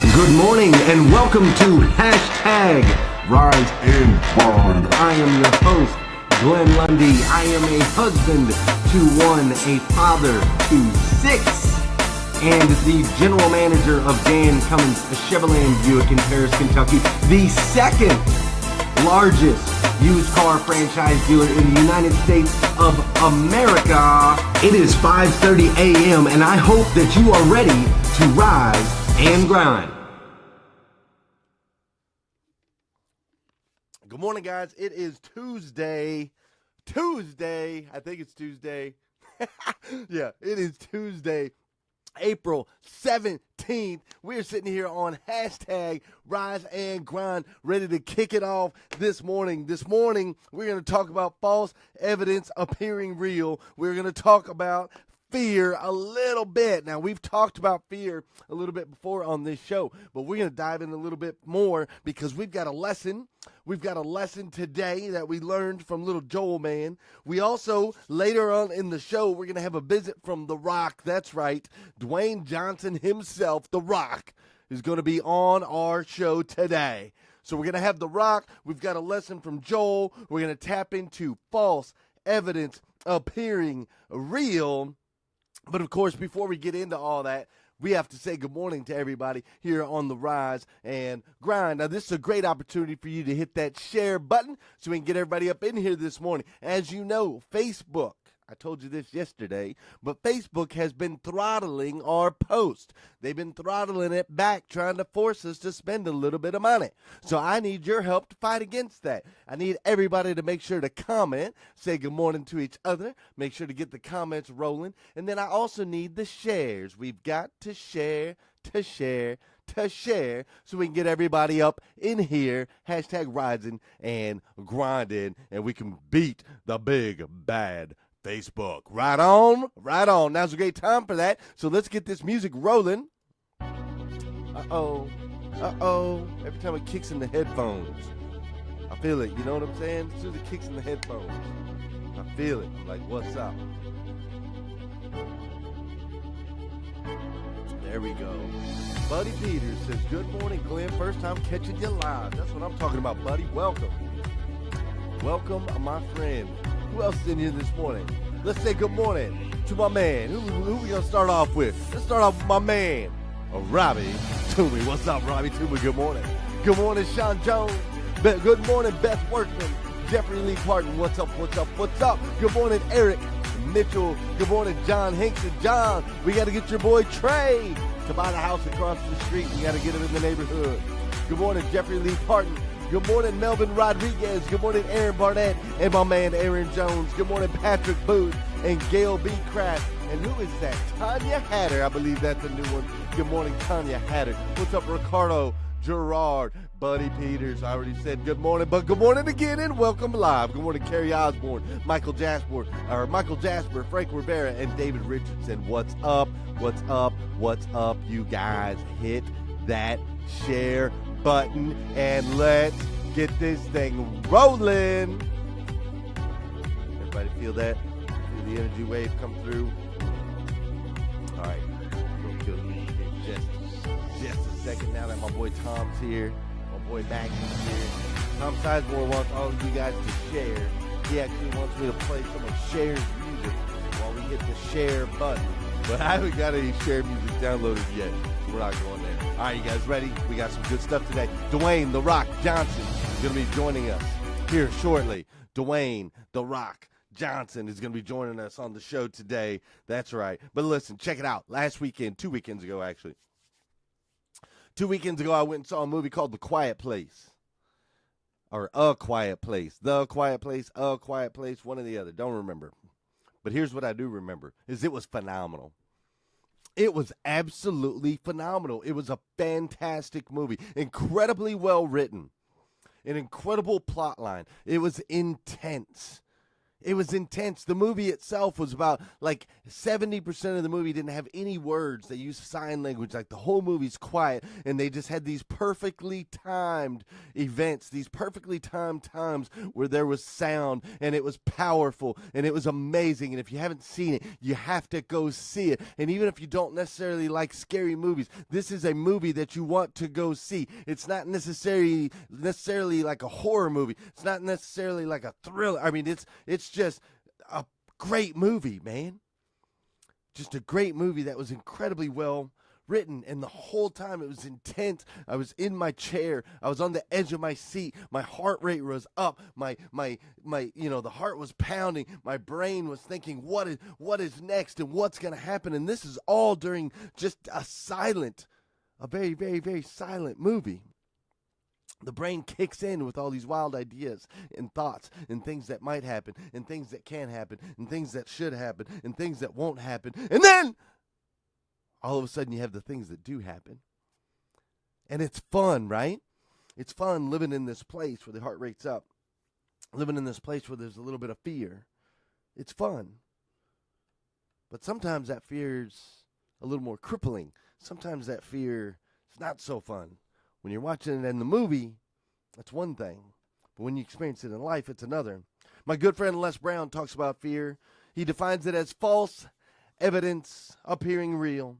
Good morning and welcome to Hashtag Rise and Grind. I am your host, Glenn Lundy. I am a husband to one, a father to six, and the general manager of Dan Cummins Chevrolet Buick in Paris, Kentucky, the second largest used car franchise dealer in the United States of America. It is 5:30 a.m. and I hope that you are ready to rise and grind. Good morning, guys. It is Tuesday. I think it's Tuesday. Yeah, it is Tuesday, April 17th. We're sitting here on Hashtag Rise and Grind, ready to kick it off this morning. This morning, we're going to talk about false evidence appearing real. We're going to talk about fear a little bit. Now, we've talked about fear a little bit before on this show, but we're going to dive in a little bit more because we've got a lesson. We've got a lesson today that we learned from little Joel Man. We also, later on in the show, we're going to have a visit from The Rock. That's right. Dwayne Johnson himself, The Rock, is going to be on our show today. So we're going to have The Rock. We've got a lesson from Joel. We're going to tap into false evidence appearing real. But, of course, before we get into all that, we have to say good morning to everybody here on the Rise and Grind. Now, this is a great opportunity for you to hit that share button so we can get everybody up in here this morning. As you know, Facebook, I told you this yesterday, but Facebook has been throttling our post. They've been throttling it back, trying to force us to spend a little bit of money. So I need your help to fight against that. I need everybody to make sure to comment, say good morning to each other, make sure to get the comments rolling, and then I also need the shares. We've got to share, so we can get everybody up in here, hashtag rising and grinding, and we can beat the big bad Facebook. Right on. Now's a great time for that. So let's get this music rolling. Uh-oh. Every time it kicks in the headphones, I feel it. You know what I'm saying? As soon as it kicks in the headphones, I feel it. I'm like, what's up? There we go. Buddy Peters says, good morning, Glenn. First time catching you live. That's what I'm talking about, buddy. Welcome, my friend. Who else is in here this morning? Let's say good morning to my man. Who we going to start off with? Let's start off with my man, Robbie Toomey. What's up, Robbie Toomey? Good morning. Good morning, Sean Jones. Good morning, Beth Workman. Jeffrey Lee Parton. What's up? Good morning, Eric Mitchell. Good morning, John Hinkson. John, we got to get your boy Trey to buy the house across the street. We got to get him in the neighborhood. Good morning, Jeffrey Lee Parton. Good morning, Melvin Rodriguez. Good morning, Aaron Barnett and my man, Aaron Jones. Good morning, Patrick Booth and Gail B. Kraft. And who is that? Tanya Hatter. I believe that's a new one. Good morning, Tanya Hatter. What's up, Ricardo Gerard? Buddy Peters. I already said good morning, but good morning again and welcome live. Good morning, Carrie Osborne, Michael Jasper, Frank Rivera, and David Richardson. What's up, you guys? Hit that share button and let's get this thing rolling. Everybody feel that? Feel the energy wave come through? All right, we'll kill me just a second now that my boy Tom's here, my boy Max is here. Tom Sizemore wants all of you guys to share. He actually wants me to play some of Cher's music while we hit the share button. But I haven't got any share music downloaded yet, so we're not going there. All right, you guys ready? We got some good stuff today. Dwayne "The Rock" Johnson is going to be joining us here shortly. Dwayne "The Rock" Johnson is going to be joining us on the show today. That's right. But listen, check it out. 2 weekends ago, actually. 2 weekends ago, I went and saw a movie called The Quiet Place. Or A Quiet Place. The Quiet Place, A Quiet Place, one or the other. Don't remember. But here's what I do remember, is it was phenomenal. It was absolutely phenomenal. It was a fantastic movie. Incredibly well written. An incredible plot line. It was intense. It was intense. The movie itself was about like 70% of the movie didn't have any words. They used sign language. Like the whole movie's quiet, and they just had these perfectly timed events, these perfectly timed times where there was sound, and it was powerful, and it was amazing. And if you haven't seen it, you have to go see it. And even if you don't necessarily like scary movies, this is a movie that you want to go see. It's not necessarily like a horror movie. It's not necessarily like a thriller. I mean, it's just a great movie, man. Just a great movie that was incredibly well written, and the whole time it was intense. I was in my chair. I was on the edge of my seat. My heart rate was up. My the heart was pounding. My brain was thinking, what is next and what's going to happen? And this is all during just a very, very, very silent movie. The brain kicks in with all these wild ideas and thoughts and things that might happen and things that can happen and things that should happen and things that won't happen. And then all of a sudden you have the things that do happen. And it's fun, right? It's fun living in this place where the heart rate's up, living in this place where there's a little bit of fear. It's fun. But sometimes that fear's a little more crippling. Sometimes that fear is not so fun. When you're watching it in the movie, that's one thing. But when you experience it in life, it's another. My good friend Les Brown talks about fear. He defines it as false evidence appearing real.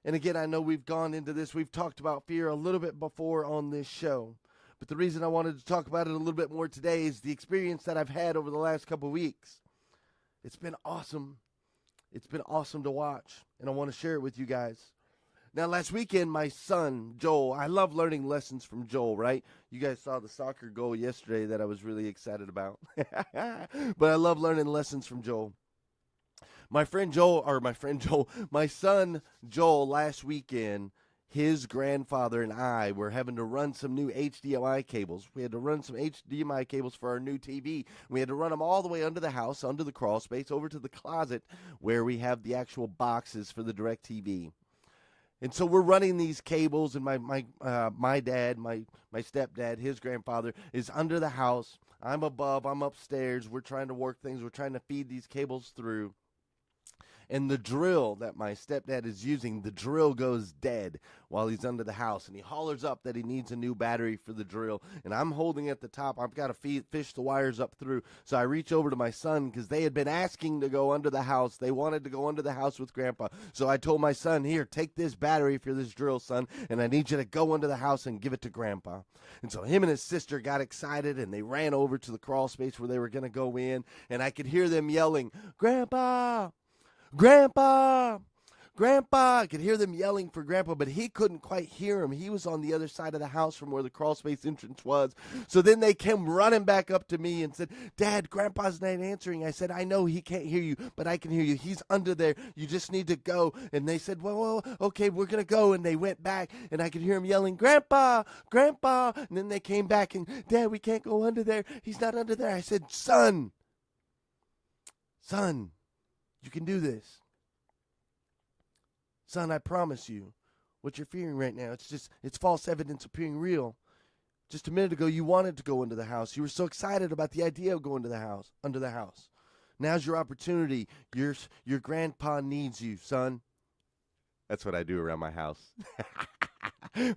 And again, I know we've gone into this. We've talked about fear a little bit before on this show. But the reason I wanted to talk about it a little bit more today is the experience that I've had over the last couple of weeks. It's been awesome. It's been awesome to watch. And I want to share it with you guys. Now, last weekend, my son, Joel, I love learning lessons from Joel, right? You guys saw the soccer goal yesterday that I was really excited about. But I love learning lessons from Joel. My son Joel, last weekend, his grandfather and I were having to run some new HDMI cables. We had to run some HDMI cables for our new TV. We had to run them all the way under the house, under the crawl space, over to the closet where we have the actual boxes for the DirecTV. And so we're running these cables, and my dad, my stepdad, his grandfather, is under the house. I'm above. I'm upstairs. We're trying to work things. We're trying to feed these cables through. And the drill that my stepdad is using, the drill goes dead while he's under the house. And he hollers up that he needs a new battery for the drill. And I'm holding at the top. I've got to fish the wires up through. So I reach over to my son because they had been asking to go under the house. They wanted to go under the house with Grandpa. So I told my son, here, take this battery for this drill, son. And I need you to go under the house and give it to Grandpa. And so him and his sister got excited, and they ran over to the crawl space where they were going to go in. And I could hear them yelling, Grandpa! Grandpa! Grandpa! I could hear them yelling for Grandpa, but he couldn't quite hear him. He was on the other side of the house from where the crawl space entrance was. So then they came running back up to me and said, Dad, Grandpa's not answering. I said, I know he can't hear you, but I can hear you. He's under there. You just need to go. And they said, well, okay, we're going to go. And they went back, and I could hear him yelling, Grandpa! Grandpa! And then they came back, and, Dad, we can't go under there. He's not under there. I said, Son, you can do this. Son, I promise you, what you're fearing right now, it's false evidence appearing real. Just a minute ago, you wanted to go into the house. You were so excited about the idea of going to the house, under the house. Now's your opportunity. Your grandpa needs you, son. That's what I do around my house.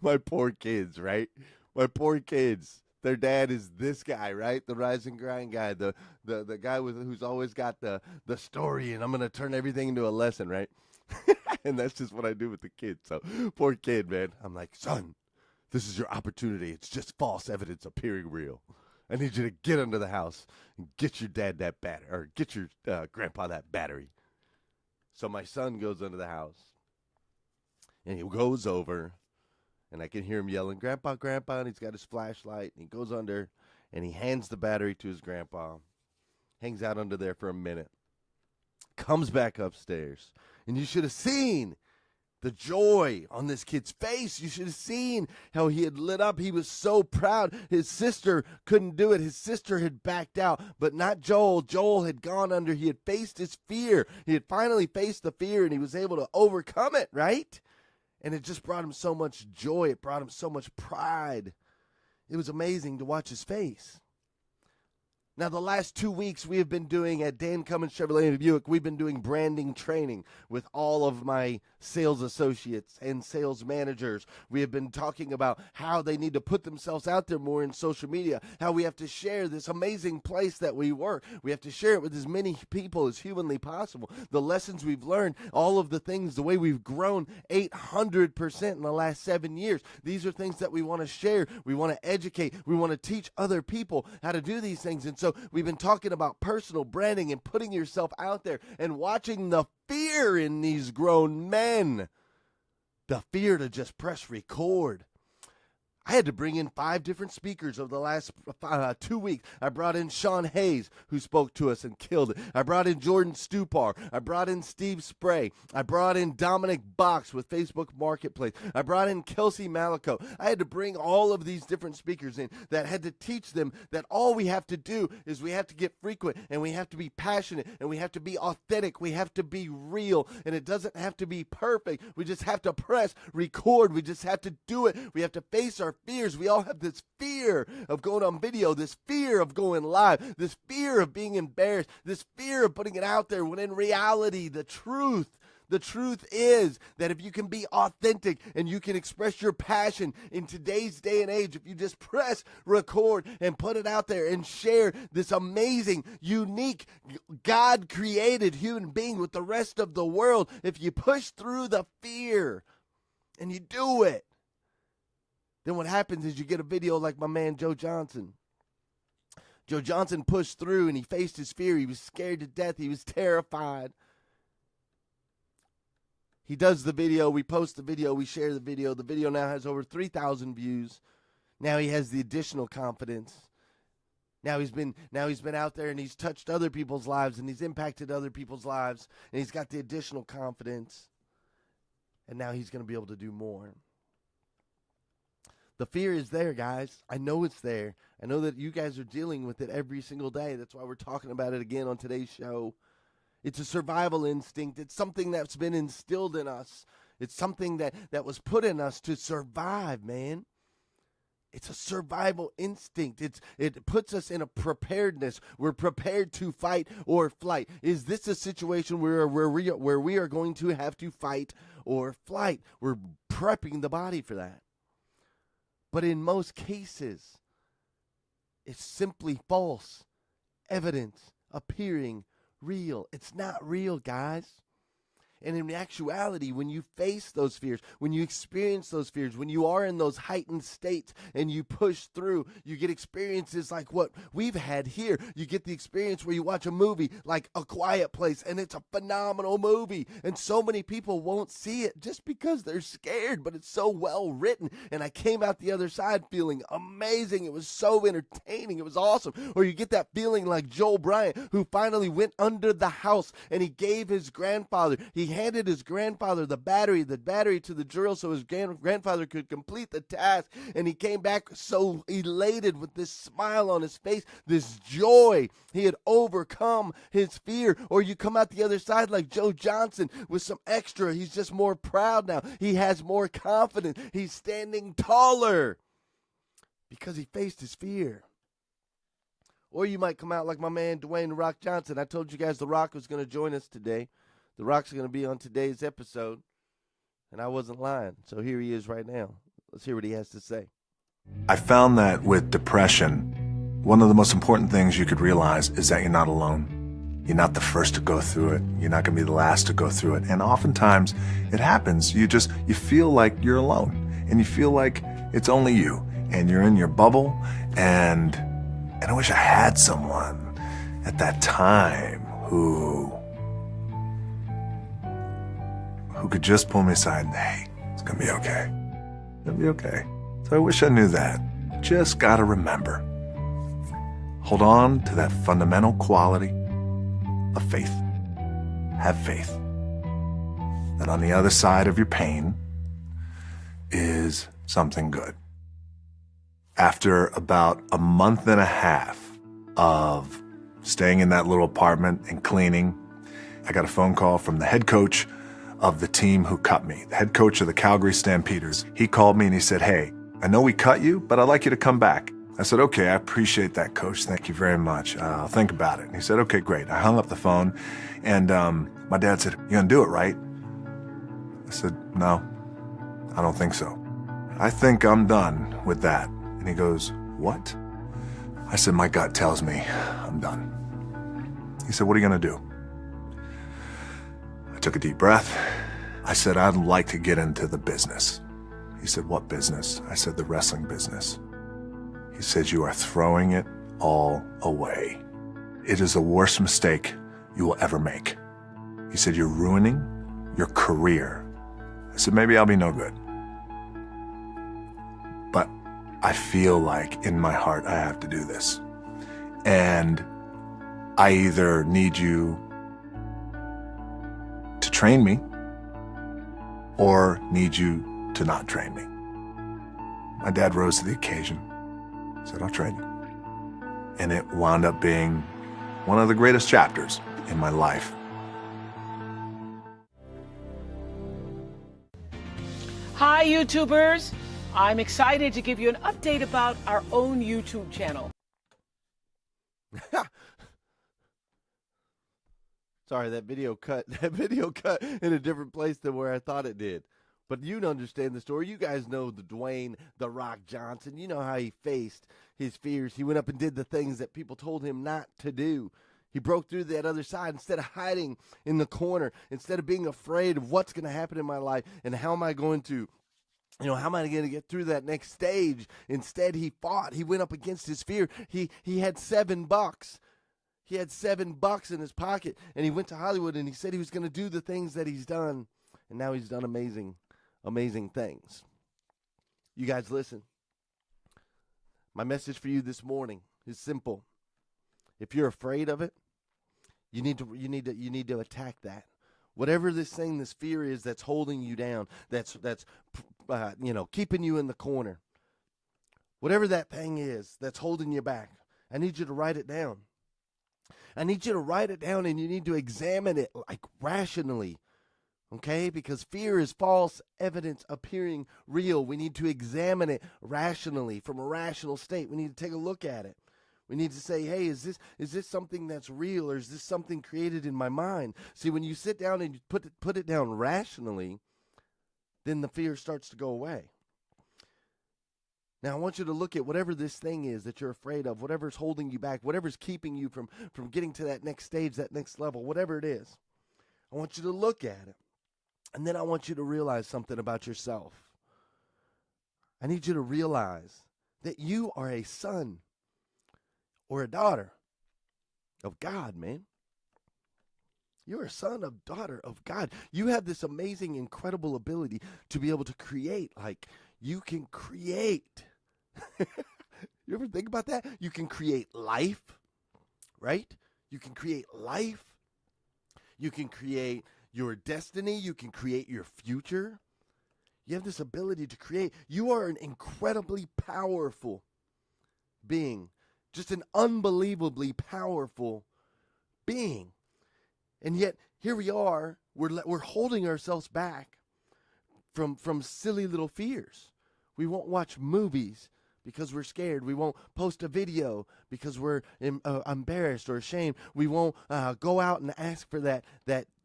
My poor kids, right? My poor kids. Their dad is this guy, right? The rise and grind guy, the guy who's always got the story, and I'm going to turn everything into a lesson, right? And that's just what I do with the kids. So, poor kid, man. I'm like, son, this is your opportunity. It's just false evidence appearing real. I need you to get under the house and get your dad that battery, or get your grandpa that battery. So my son goes under the house, and he goes over. And I can hear him yelling, Grandpa, Grandpa, and he's got his flashlight. And he goes under, and he hands the battery to his grandpa. Hangs out under there for a minute. Comes back upstairs. And you should have seen the joy on this kid's face. You should have seen how he had lit up. He was so proud. His sister couldn't do it. His sister had backed out, but not Joel. Joel had gone under. He had faced his fear. He had finally faced the fear, and he was able to overcome it, right? And it just brought him so much joy. It brought him so much pride. It was amazing to watch his face. Now, the last 2 weeks we have been doing at Dan Cummins Chevrolet and Buick, we've been doing branding training with all of my sales associates and sales managers. We have been talking about how they need to put themselves out there more in social media, how we have to share this amazing place that we work. We have to share it with as many people as humanly possible. The lessons we've learned, all of the things, the way we've grown 800% in the last 7 years. These are things that we want to share. We want to educate. We want to teach other people how to do these things. And so we've been talking about personal branding and putting yourself out there and watching the fear in these grown men. The fear to just press record. I had to bring in 5 different speakers over the last 2 weeks. I brought in Sean Hayes, who spoke to us and killed it. I brought in Jordan Stupar. I brought in Steve Spray. I brought in Dominic Box with Facebook Marketplace. I brought in Kelsey Malico. I had to bring all of these different speakers in that had to teach them that all we have to do is we have to get frequent, and we have to be passionate, and we have to be authentic. We have to be real, and it doesn't have to be perfect. We just have to press record. We just have to do it. We have to face our fears. We all have this fear of going on video, this fear of going live, this fear of being embarrassed, this fear of putting it out there, when in reality, the truth is that if you can be authentic and you can express your passion in today's day and age, if you just press record and put it out there and share this amazing, unique, God-created human being with the rest of the world, if you push through the fear and you do it, then what happens is you get a video like my man Joe Johnson. Joe Johnson pushed through and he faced his fear. He was scared to death. He was terrified. He does the video. We post the video. We share the video. The video now has over 3,000 views. Now he has the additional confidence. Now he's been out there and he's touched other people's lives and he's impacted other people's lives and he's got the additional confidence. And now he's going to be able to do more. The fear is there, guys. I know it's there. I know that you guys are dealing with it every single day. That's why we're talking about it again on today's show. It's a survival instinct. It's something that's been instilled in us. It's something that was put in us to survive, man. It's a survival instinct. It puts us in a preparedness. We're prepared to fight or flight. Is this a situation where we are going to have to fight or flight? We're prepping the body for that. But in most cases, it's simply false evidence appearing real. It's not real, guys. And in actuality, when you face those fears, when you experience those fears, when you are in those heightened states and you push through, you get experiences like what we've had here. You get the experience where you watch a movie like A Quiet Place, and it's a phenomenal movie. And so many people won't see it just because they're scared, but it's so well written. And I came out the other side feeling amazing. It was so entertaining. It was awesome. Or you get that feeling like Joel Bryant, who finally went under the house and he gave his grandfather, he handed his grandfather the battery to the drill so his grandfather could complete the task, and he came back so elated with this smile on his face, this joy. He had overcome his fear. Or you come out the other side like Joe Johnson with some extra. He's just more proud now. He has more confidence. He's standing taller because he faced his fear. Or you might come out like my man Dwayne "The Rock" Johnson. I told you guys The Rock was going to join us today. The Rock's going to be on today's episode, and I wasn't lying. So here he is right now. Let's hear what he has to say. I found that with depression, one of the most important things you could realize is that you're not alone. You're not the first to go through it. You're not going to be the last to go through it. And oftentimes it happens. You feel like you're alone, and you feel like it's only you, and you're in your bubble. And I wish I had someone at that time who could just pull me aside and, hey, it's going to be okay. It'll be okay. So I wish I knew that. Just got to remember. Hold on to that fundamental quality of faith. Have faith that on the other side of your pain is something good. After about a month and a half of staying in that little apartment and cleaning, I got a phone call from the head coach of the team who cut me, the head coach of the Calgary Stampeders. He called me and he said, hey, I know we cut you, but I'd like you to come back. I said, okay, I appreciate that, Coach. Thank you very much. I'll think about it. And he said, okay, great. I hung up the phone, and my dad said, you gonna do it, right? I said, no, I don't think so. I think I'm done with that. And he goes, what? I said, my gut tells me I'm done. He said, what are you gonna do? I took a deep breath. I said, I'd like to get into the business. He said, what business? I said, the wrestling business. He said, you are throwing it all away. It is the worst mistake you will ever make. He said, you're ruining your career. I said, maybe I'll be no good. But I feel like in my heart I have to do this. And I either need you to train me or need you to not train me. My dad rose to the occasion. Said, I'll train you. And it wound up being one of the greatest chapters in my life. Hi, YouTubers. I'm excited to give you an update about our own YouTube channel. Sorry, that video cut in a different place than where I thought it did. But you understand the story. You guys know the Dwayne "The Rock" Johnson. You know how he faced his fears. He went up and did the things that people told him not to do. He broke through that other side. Instead of hiding in the corner, instead of being afraid of what's going to happen in my life and how am I going to, how am I going to get through that next stage? Instead, he fought. He went up against his fear. He had $7. He had $7 in his pocket, and he went to Hollywood, and he said he was going to do the things that he's done, and now he's done amazing things. You guys listen. My message for you this morning is simple. If you're afraid of it, you need to attack that. Whatever this thing, this fear is that's holding you down, that's keeping you in the corner. Whatever that thing is that's holding you back, I need you to write it down. I need you to write it down, and you need to examine it like rationally. Okay, because fear is false evidence appearing real. We need to examine it rationally, from a rational state. We need to take a look at it. We need to say, hey, is this something that's real, or is this something created in my mind? See, when you sit down and you put it down rationally, then the fear starts to go away. Now, I want you to look at whatever this thing is that you're afraid of, whatever's holding you back, whatever's keeping you from getting to that next stage, that next level, whatever it is. I want you to look at it. And then I want you to realize something about yourself. I need you to realize that you are a son or a daughter of God, man. You're a son or daughter of God. You have this amazing, incredible ability to be able to create. Like, you can create. You ever think about that? You can create life, right? You can create life. You can create your destiny. You can create your future. You have this ability to create. You are an incredibly powerful being, just an unbelievably powerful being. And yet here we are, we're holding ourselves back from silly little fears. We won't watch movies because we're scared. We won't post a video because we're embarrassed or ashamed. We won't go out and ask for that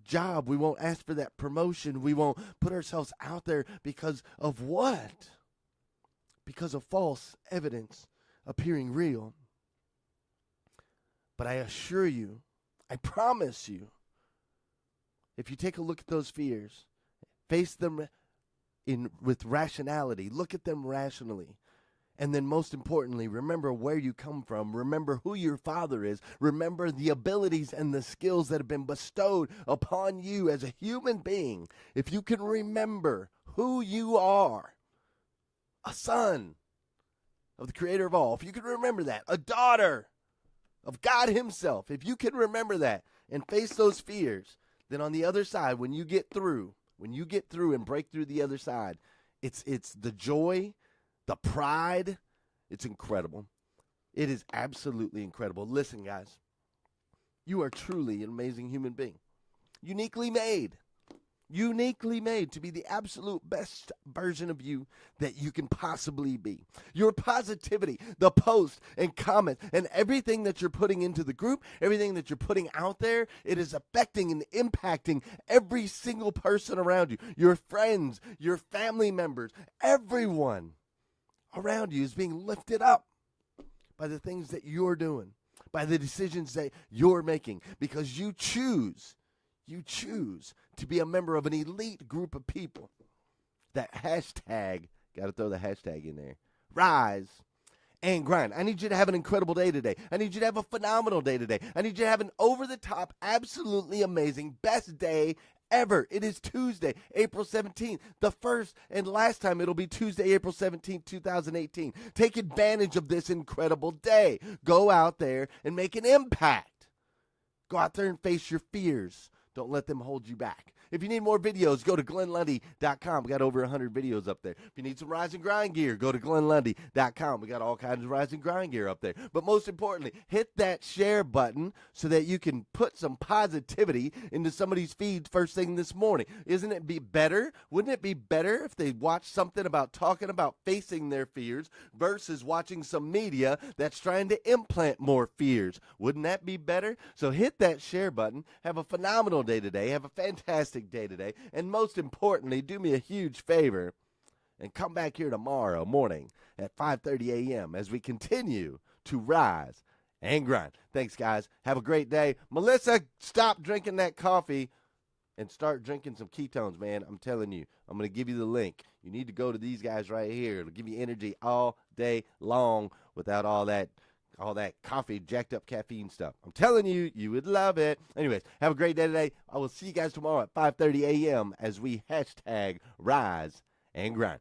job. We won't ask for that promotion. We won't put ourselves out there because of what? Because of false evidence appearing real. But I assure you, I promise you, if you take a look at those fears, face them with rationality, look at them rationally, and then most importantly, remember where you come from, remember who your father is, remember the abilities and the skills that have been bestowed upon you as a human being. If you can remember who you are, a son of the creator of all, if you can remember that, a daughter of God himself, if you can remember that and face those fears, then on the other side, when you get through and break through the other side, it's the joy, the pride. It's incredible. It is absolutely incredible. Listen, guys, you are truly an amazing human being, uniquely made. uniquely made to be the absolute best version of you that you can possibly be. Your positivity, the post and comment, and everything that you're putting into the group, everything that you're putting out there, it is affecting and impacting every single person around you. Your friends, your family members, everyone around you is being lifted up by the things that you're doing, by the decisions that you're making, because you choose to be a member of an elite group of people. That hashtag, got to throw the hashtag in there, rise and grind. I need you to have an incredible day today. I need you to have a phenomenal day today. I need you to have an over-the-top, absolutely amazing, best day ever. It is Tuesday, April 17th, the first and last time it'll be Tuesday, April 17th, 2018. Take advantage of this incredible day. Go out there and make an impact. Go out there and face your fears. Don't let them hold you back. If you need more videos, go to GlennLundy.com. We got over 100 videos up there. If you need some Rise and Grind gear, go to GlennLundy.com. We got all kinds of Rise and Grind gear up there. But most importantly, hit that share button so that you can put some positivity into somebody's feed first thing this morning. Isn't it be better? Wouldn't it be better if they watched something about talking about facing their fears versus watching some media that's trying to implant more fears? Wouldn't that be better? So hit that share button. Have a phenomenal day today. Have a fantastic day today. And most importantly, do me a huge favor and come back here tomorrow morning at 5:30 a.m. as we continue to rise and grind. Thanks, guys. Have a great day. Melissa, stop drinking that coffee and start drinking some ketones, man. I'm telling you. I'm going to give you the link. You need to go to these guys right here. It'll give you energy all day long without all that coffee, jacked up caffeine stuff. I'm telling you, you would love it. Anyways, have a great day today. I will see you guys tomorrow at 5:30 a.m. as we hashtag rise and grind.